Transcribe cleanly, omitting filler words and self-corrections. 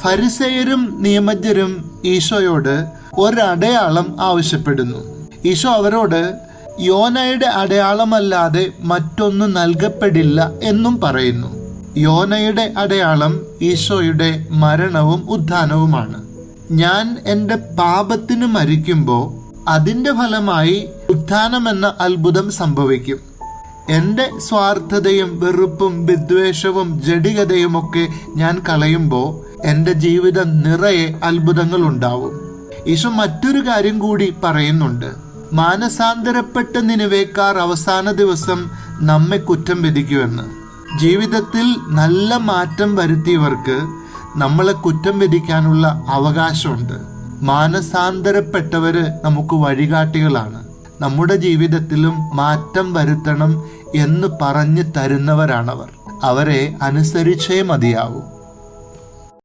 ഫരിസേയരും നിയമജ്ഞരും ഈശോയോട് ഒരടയാളം ആവശ്യപ്പെടുന്നു. ഈശോ അവരോട് യോനയുടെ അടയാളമല്ലാതെ മറ്റൊന്നും നൽകപ്പെടില്ല എന്നും പറയുന്നു. യോനയുടെ അടയാളം ഈശോയുടെ മരണവും ഉത്ഥാനവുമാണ്. ഞാൻ എൻ്റെ പാപത്തിന് മരിക്കുമ്പോൾ അതിൻ്റെ ഫലമായി ഉത്ഥാനമെന്ന അത്ഭുതം സംഭവിക്കും. എൻ്റെ സ്വാർത്ഥതയും വെറുപ്പും വിദ്വേഷവും ജഡികതയുമൊക്കെ ഞാൻ കളയുമ്പോൾ എൻ്റെ ജീവിതം നിറയെ അത്ഭുതങ്ങൾ ഉണ്ടാവും. ഈശോ മറ്റൊരു കാര്യം കൂടി പറയുന്നുണ്ട്. മാനസാന്തരപ്പെട്ട നിനിവേക്കാർ അവസാന ദിവസം നമ്മെ കുറ്റം വിധിക്കുമെന്ന്. ജീവിതത്തിൽ നല്ല മാറ്റം വരുത്തിയവർക്ക് നമ്മളെ കുറ്റം വിധിക്കാനുള്ള അവകാശമുണ്ട്. മാനസാന്തരപ്പെട്ടവര് നമുക്ക് വഴികാട്ടികളാണ്. നമ്മുടെ ജീവിതത്തിലും മാറ്റം വരുത്തണം എന്ന് പറഞ്ഞു തരുന്നവരാണവർ. അവരെ അനുസരിച്ചേ മതിയാവൂ.